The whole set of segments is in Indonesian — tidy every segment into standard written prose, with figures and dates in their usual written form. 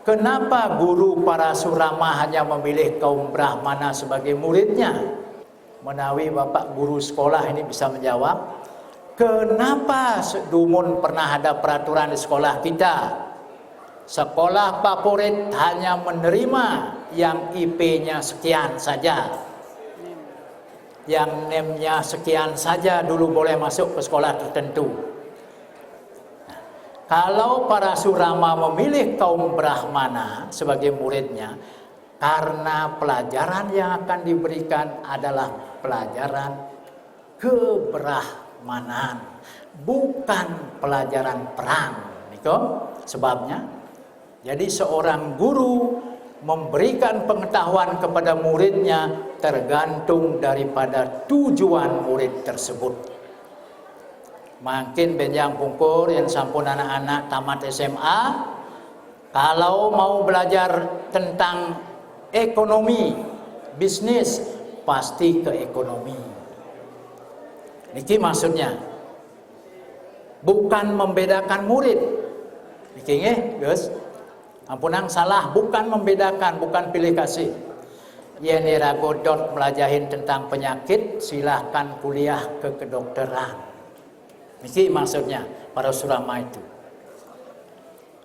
Kenapa guru Parasurama hanya memilih kaum Brahmana sebagai muridnya? Menawi Bapak guru sekolah ini bisa menjawab. Kenapa Dumun pernah ada peraturan di sekolah kita? Sekolah favorit hanya menerima yang IP-nya sekian saja. Yang NEM-nya sekian saja dulu boleh masuk ke sekolah tertentu. Kalau Parasurama memilih kaum Brahmana sebagai muridnya, karena pelajaran yang akan diberikan adalah pelajaran kebrahmanan, bukan pelajaran perang. Niko, sebabnya, jadi seorang guru memberikan pengetahuan kepada muridnya tergantung daripada tujuan murid tersebut. Makin benjang pungkur yang sampun anak-anak tamat SMA, kalau mau belajar tentang ekonomi, bisnis, pasti ke ekonomi. Niki maksudnya bukan membedakan murid. Niki nggih, Gus. Ampunang salah, bukan membedakan, bukan pilih kasih. Yen ira godot melajahin tentang penyakit, silahkan kuliah ke kedokteran. Niki maksudnya Parasurama itu.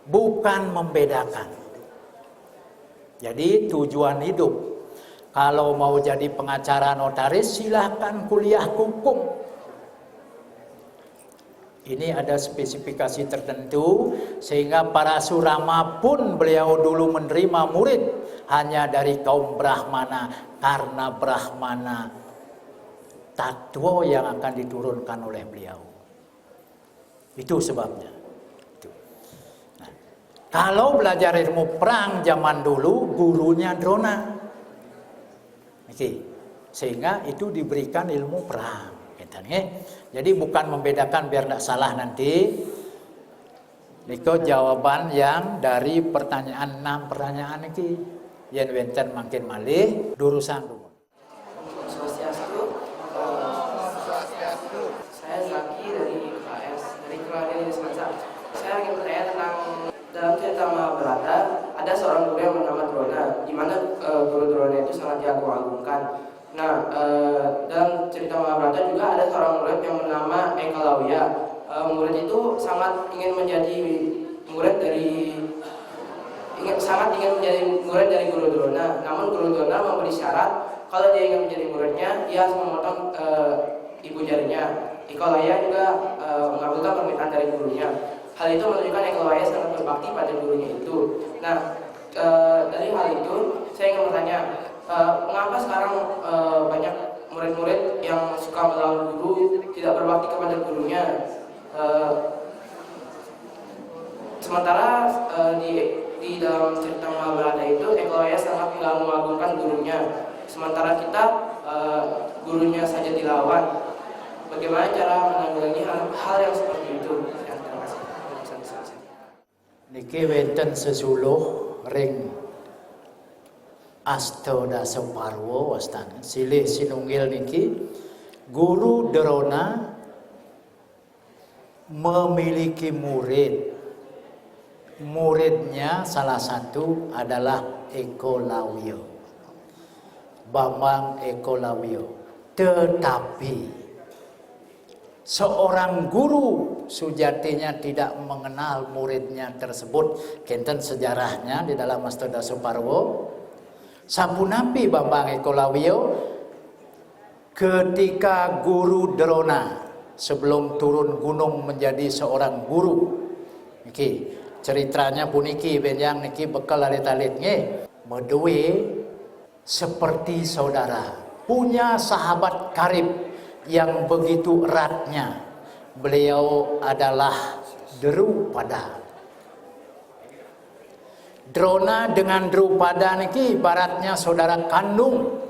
Bukan membedakan. Jadi tujuan hidup. Kalau mau jadi pengacara notaris, silahkan kuliah hukum. Ini ada spesifikasi tertentu, sehingga Parasurama pun beliau dulu menerima murid hanya dari kaum Brahmana, karena Brahmana tatwa yang akan diturunkan oleh beliau. Itu sebabnya. Nah, kalau belajar ilmu perang zaman dulu, gurunya Drona. Sehingga itu diberikan ilmu perang. Jadi bukan membedakan, biar tidak salah nanti. Itu jawaban yang dari pertanyaan 6 pertanyaan ini. Yang wenten makin malih, durusan dulu. Saya Zaki dari IKS, dari keluarga di Semansa. Saya ingin bertanya tentang dalam cerita Mahabharata ada seorang guru yang bernama Drona, di mana guru Drona itu sangat diagung-agungkan. Nah, dalam cerita Mahabharata juga ada seorang murid yang bernama Eklavya. Murid itu sangat ingin menjadi murid dari murid dari guru Drona. Namun guru Drona memberi syarat kalau dia ingin menjadi muridnya, dia harus memotong ibu jarinya. Eklavya juga mengabulkan permintaan dari gurunya. Hal itu menunjukkan Eklavya sangat berbakti pada gurunya itu. Nah, dari hal itu saya ingin bertanya, mengapa sekarang banyak murid-murid yang suka melawan guru, tidak berbakti kepada gurunya? Sementara di dalam cerita Mahabharata itu Eklavya sangat mengagungkan gurunya. Sementara kita gurunya saja dilawan. Bagaimana cara menanggulangi hal yang seperti itu? Terima kasih. Niki wenten sesuluh ring Astodasa Parwa wastana. Silih sinunggil niki guru Drona memiliki murid. Muridnya salah satu adalah Eklavya, Bambang Eklavya. Tetapi seorang guru sujatinya tidak mengenal muridnya tersebut. Kenten sejarahnya di dalam Astodasa Parwa. Sampunapi Bambang Eklavya ketika guru Drona sebelum turun gunung menjadi seorang guru. Niki ceritanya puniki benjang niki bekal alit-alit nge. Medue seperti saudara, punya sahabat karib yang begitu eratnya. Beliau adalah Drupada. Drona dengan Drupada niki ibaratnya saudara kandung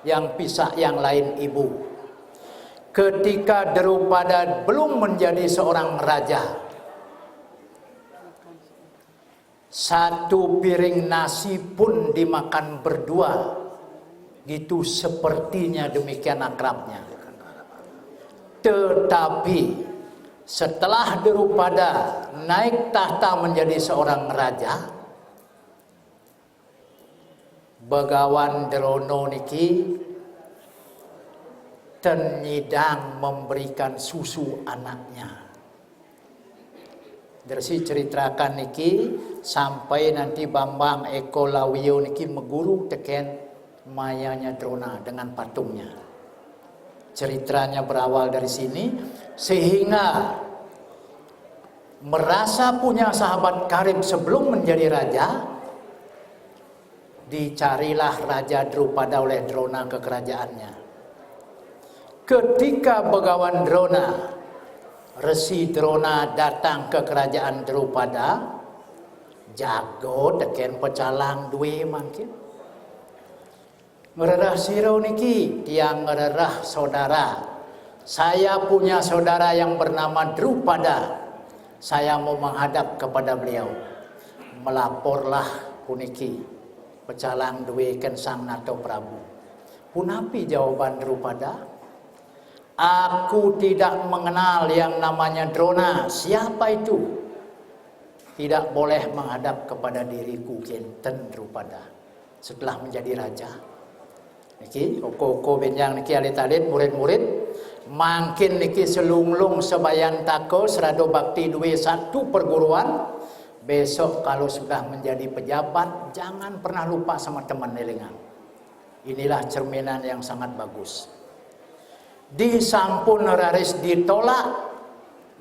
yang pisah yang lain ibu. Ketika Drupada belum menjadi seorang raja, satu piring nasi pun dimakan berdua. Gitu sepertinya demikian akrabnya. Tetapi setelah Drupada naik tahta menjadi seorang raja, Begawan Drona niki tenyidang memberikan susu anaknya. Dersi ceritakan niki sampai nanti Bambang Eko Lawiyo niki meguru teken mayanya Drona dengan patungnya. Ceritanya berawal dari sini sehingga merasa punya sahabat karib sebelum menjadi raja, dicarilah Raja Drupada oleh Drona ke kerajaannya. Ketika Begawan Drona, Resi Drona datang ke kerajaan Drupada, jago teken pecalang duwe mangkin. Ngererah siro niki, tiang ngererah saudara. Saya punya saudara yang bernama Drupada. Saya mau menghadap kepada beliau. Melaporlah puniki, pecalang duwe ken Sang Nato Prabu. Punapi jawaban Drupada? Aku tidak mengenal yang namanya Drona. Siapa itu? Tidak boleh menghadap kepada diriku kinten Drupada setelah menjadi raja. Niki koko benjang niki alit-alit murid-murid mangkin niki selunglung sebayan tako serado bakti duwe satu perguruan. Besok kalau sudah menjadi pejabat jangan pernah lupa sama teman elingan. Inilah cerminan yang sangat bagus. Di sampun raris ditolak,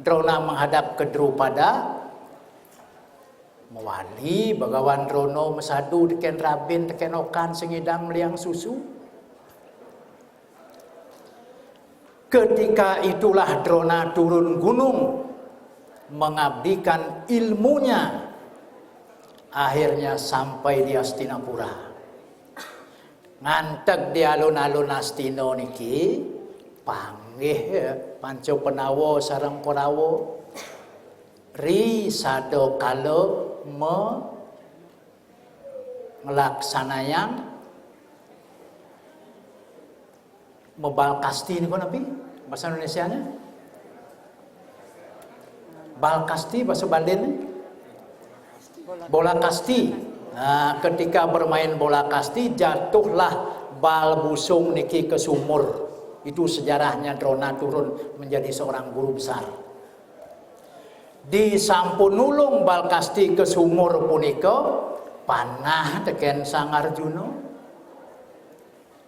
Drona menghadap ke Drupada, mewali Begawan Drona mesadu teken rabin teken okan sengidang meliang susu. Ketika itulah Drona turun gunung mengabdikan ilmunya, akhirnya sampai di Hastinapura. Ngantek di alun-alun Hastino niki panggih Panco Penawo sareng Korawo ri sado kalo melaksanayan mebalkasti niku nabi bahasa Indonesianya balkasti bahasa Balen bola kasti. Nah, ketika bermain bola kasti jatuhlah bal busung niki ke sumur. Itu sejarahnya Drona turun menjadi seorang guru besar. Di sampun nulung bal kasti ke sumur punika panah teken Sang Arjuna.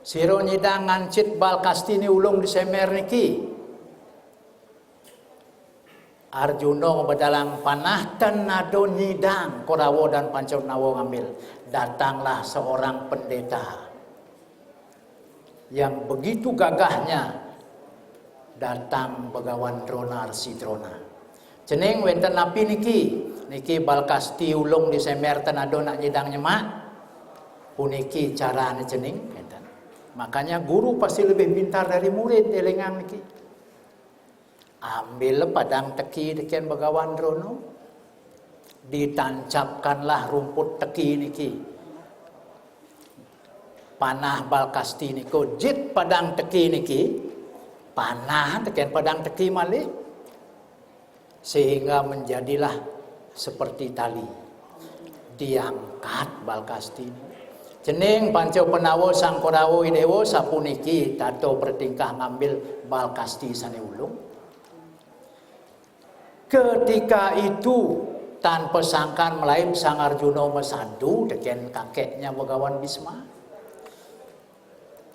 Siro nyidang ngancit bal kasti ni ulung di semer niki. Arjuna ngebedalang panah tenado nyidang Korawo dan Pancanawo ngambil. Datanglah seorang pendeta yang begitu gagahnya datang Begawan Drona Resi Drona. Ceneng wenten api niki balkasti ulung di semer tenado nak nyidang nyemak. Puniki carane ceneng wenten. Makanya guru pasti lebih pintar dari murid elingan niki. Ambil padang teki deken Begawan Drona, ditancapkanlah rumput teki niki. Panah balkasti niko jit padang teki niki, panah teken padang teki malih, sehingga menjadilah seperti tali. Diangkat balkasti ini. Ceneng Panco Penawo Sang Korawo Idewo sapuniki tato bertingkah ngambil balkasti sane ulung. Ketika itu tanpa sangkan melain Sang Arjuna mesadu deken kakeknya Begawan Bisma.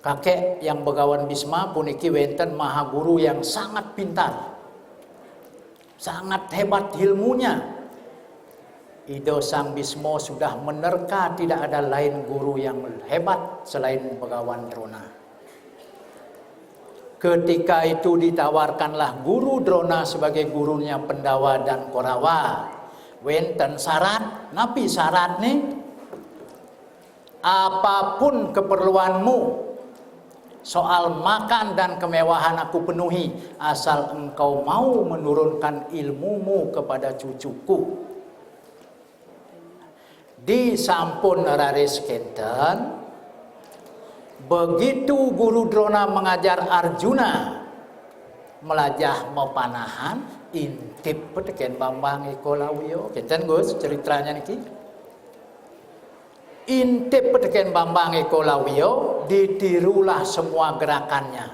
Kakek yang Begawan Bisma puniki wenten maha guru yang sangat pintar. Sangat hebat ilmunya. Ido Sang Bisma sudah menerka tidak ada lain guru yang hebat selain Begawan Drona. Ketika itu ditawarkanlah guru Drona sebagai gurunya Pendawa dan Korawa. Wenten syarat, napi syarat nih? Apapun keperluanmu, soal makan dan kemewahan aku penuhi, asal engkau mau menurunkan ilmumu kepada cucuku. Di sampun raris kenten, begitu guru Drona mengajar Arjuna melajah mepanahan, intip peteken Bambang Eko Lawiyo. Kenten Gus ceritanya niki. intip teken Bambang Eko Lawio, ditirulah semua gerakannya.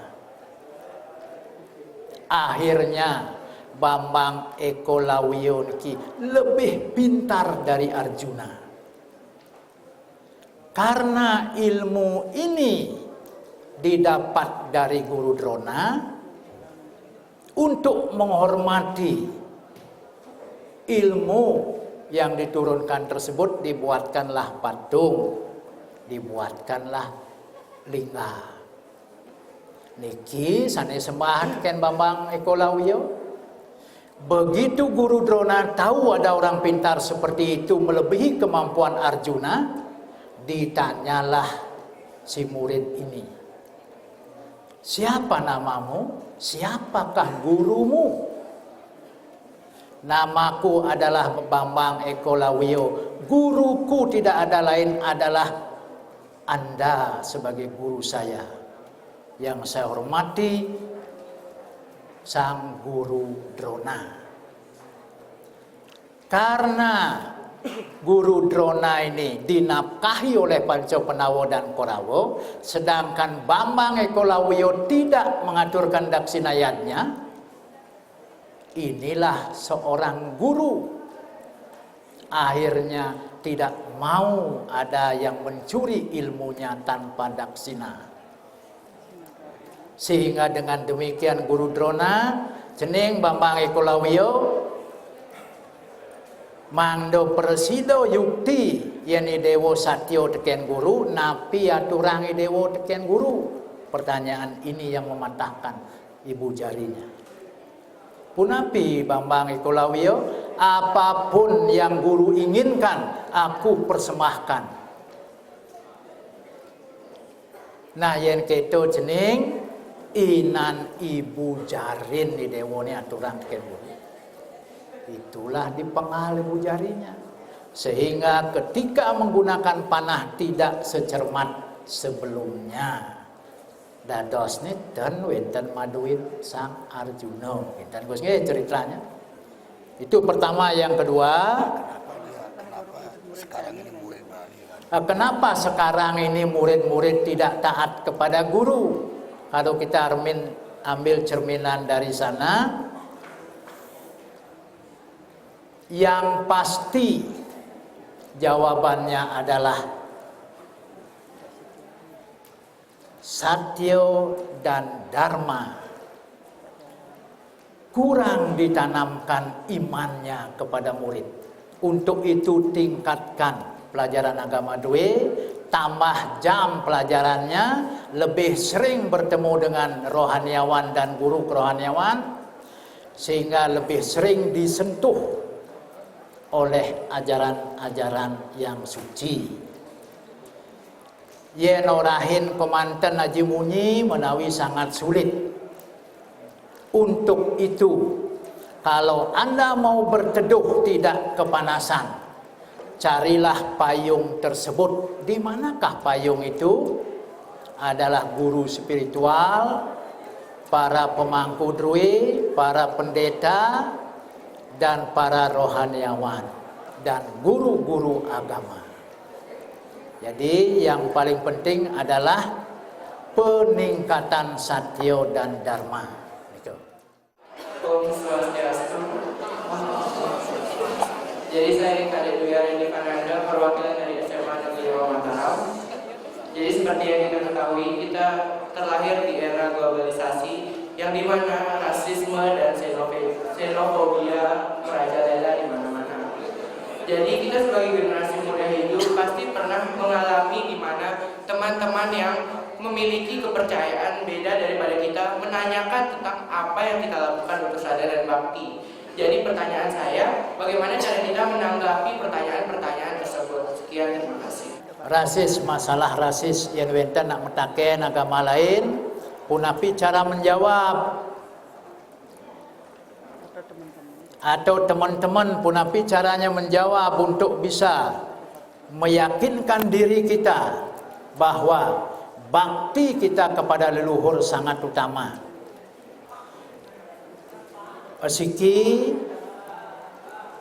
Akhirnya Bambang Eko Lawio niki lebih pintar dari Arjuna. Karena ilmu ini didapat dari Guru Drona, untuk menghormati ilmu yang diturunkan tersebut, dibuatkanlah patung, dibuatkanlah lingga. Niki sane sembahan ken Bambang Eko Lawio. Begitu Guru Drona tahu ada orang pintar seperti itu melebihi kemampuan Arjuna, ditanyalah si murid ini, siapa namamu? Siapakah gurumu? Namaku adalah Bambang Eko Lawio. Guruku tidak ada lain adalah Anda sebagai guru saya. Yang saya hormati Sang Guru Drona. Karena Guru Drona ini dinafkahi oleh Pancopenawo dan Korawo, sedangkan Bambang Eko Lawio tidak mengaturkan daksinayatnya. Inilah seorang guru akhirnya tidak mau ada yang mencuri ilmunya tanpa daksina. Sehingga dengan demikian Guru Drona jeneng Bambang Eko Lawio mangdo presido yukti yeni dewo satyo teken guru, napi aturangi dewo teken guru. Pertanyaan ini yang mematahkan ibu jarinya. Punapi Bambang Eko Lawio, apapun yang guru inginkan, aku persembahkan. Nah yen keto jeneng inan ibu jarin di dewo ni aturan teken guru. Itulah dipengal ibu jarinya. Sehingga ketika menggunakan panah tidak secermat sebelumnya. Dados niten wenten maduin Sang Arjuna. Wenten Gus nggih ceritanya. Itu pertama. Yang kedua, kenapa sekarang ini murid-murid tidak taat kepada guru? Kalau kita ambil cerminan dari sana, yang pasti jawabannya adalah Satyo dan Dharma kurang ditanamkan imannya kepada murid. Untuk itu tingkatkan pelajaran agama due, tambah jam pelajarannya, lebih sering bertemu dengan rohaniawan dan guru kerohaniawan, sehingga lebih sering disentuh oleh ajaran-ajaran yang suci. Yen orahin komanten Haji Munyi menawi sangat sulit. Untuk itu, kalau Anda mau berteduh tidak kepanasan, carilah payung tersebut. Di manakah payung itu? Adalah guru spiritual, para pemangku drui, para pendeta, dan para rohaniawan, dan guru-guru agama. Jadi yang paling penting adalah peningkatan satyo dan dharma. Itu. Om Swastiastu. Jadi saya Kadek Dwi Aryadi Kananda, perwakilan dari SMA Negeri Mataram. Jadi seperti yang kita ketahui, kita terlahir di era globalisasi yang dimana rasisme dan xenofobia merajalela di mana-mana. Jadi kita sebagai generasi muda hidup pasti pernah mengalami di mana teman-teman yang memiliki kepercayaan beda daripada kita menanyakan tentang apa yang kita lakukan untuk sadar dan bakti. Jadi pertanyaan saya, bagaimana cara kita menanggapi pertanyaan-pertanyaan tersebut? Sekian, terima kasih. Rasis, masalah rasis yang wenten nak mentaken agama lain, punapi cara menjawab. Atau teman-teman punapi caranya menjawab untuk bisa meyakinkan diri kita bahwa bakti kita kepada leluhur sangat utama. Asiki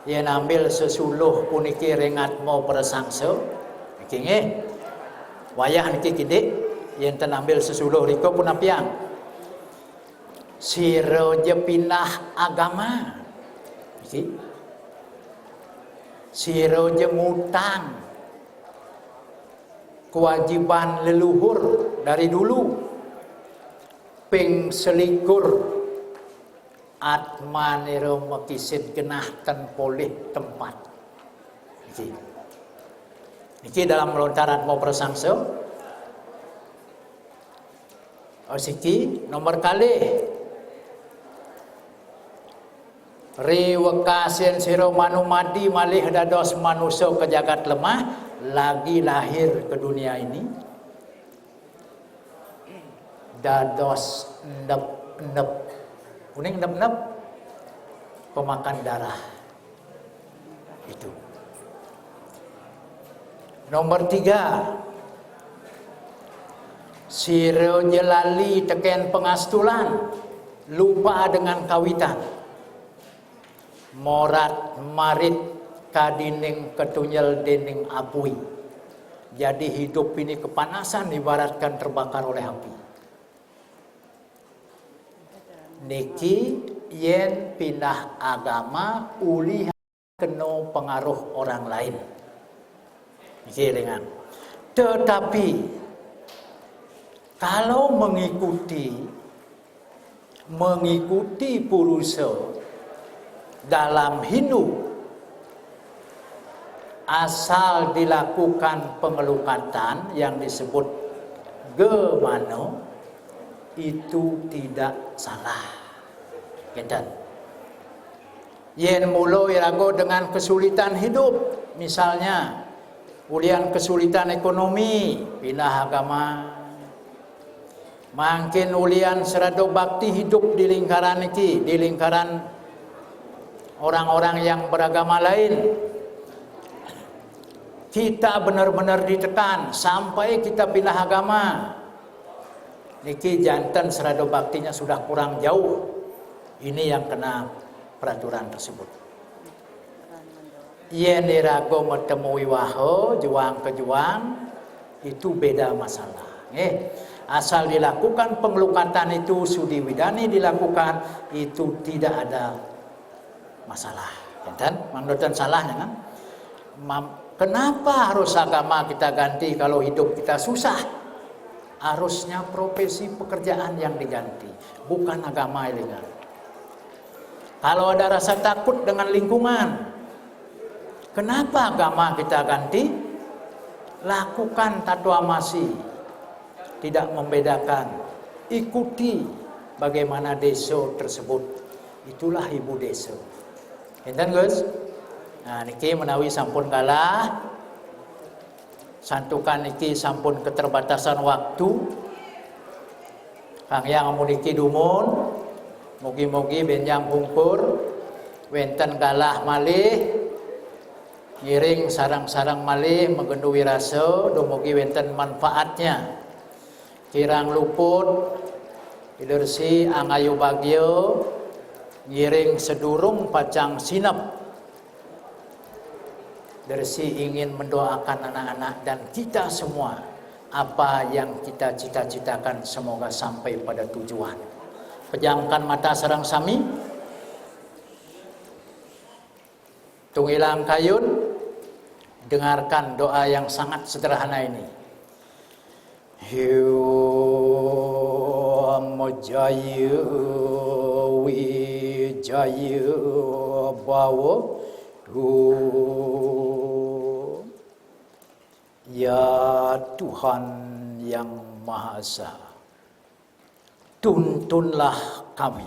yang ambil sesuluh puniki rengat mau persangso, Niki nggih. Wayah niki kidik yen ten ambil sesuluh riko pun apiang. Sira je pindah agama. Niki. Sira je ngutang kewajiban leluhur dari dulu. Ping selikur atmanira makisid genah ten polih tempat. Niki dalam melontaran mau bersangsa. Siki nomor kali riwekasen sira manumadi malih dados manusia ke jagat lemah lagi lahir ke dunia ini dados endep-endep kuning endep-endep pemakan darah itu. Nomor 3 sira jelali teken pengastulan lupa dengan kawitan morat marit kadining ketunyel dening apui. Jadi hidup ini kepanasan ibaratkan terbakar oleh api. Niki yen pindah agama uli kena pengaruh orang lain. Niki dengan. Tetapi kalau mengikuti purusa dalam hidup asal dilakukan pengelukatan yang disebut gemano itu tidak salah. Gitu. Yen mulo irago dengan kesulitan hidup, misalnya ulian kesulitan ekonomi, pindah agama. Makin ulian serado bakti hidup di lingkaran iki, di lingkaran orang-orang yang beragama lain. Kita benar-benar ditekan sampai kita pindah agama. Niki jantan serado baktinya sudah kurang jauh. Ini yang kena peraturan tersebut. Yen irago metemui waho juang ke juang itu beda masalah. Asal dilakukan pengelukatan itu sudi widani dilakukan itu tidak ada masalah. Dan mangdotan salahnya kan? Kenapa harus agama kita ganti kalau hidup kita susah? Harusnya profesi pekerjaan yang diganti, bukan agama ini kan. Kalau ada rasa takut dengan lingkungan, kenapa agama kita ganti? Lakukan tatuamasi, tidak membedakan. Ikuti bagaimana desa tersebut. Itulah ibu desa. Enten guys? Nah, niki menawi sampun kalah. Santukan niki sampun keterbatasan waktu. Kang yang niki dumun, mugi-mugi benjang pungkur, wenten kalah malih, ngiring sarang-sarang malih megendu wirasa, dumugi wenten manfaatnya. Kirang luput, idersi angayu bagyo, ngiring sedurung pacang sinep. Dersi ingin mendoakan anak-anak dan kita semua apa yang kita cita-citakan semoga sampai pada tujuan. Pejamkan mata sareng sami. Tungilang kayun, dengarkan doa yang sangat sederhana ini. Hyam jaya wijaya bawa Ya Tuhan yang Maha Esa, tuntunlah kami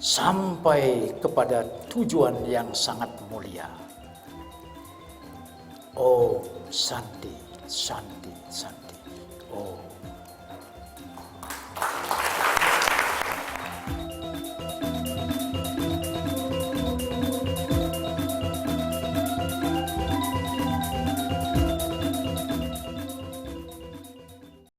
sampai kepada tujuan yang sangat mulia. Om Santi, Santi, Santi. Om.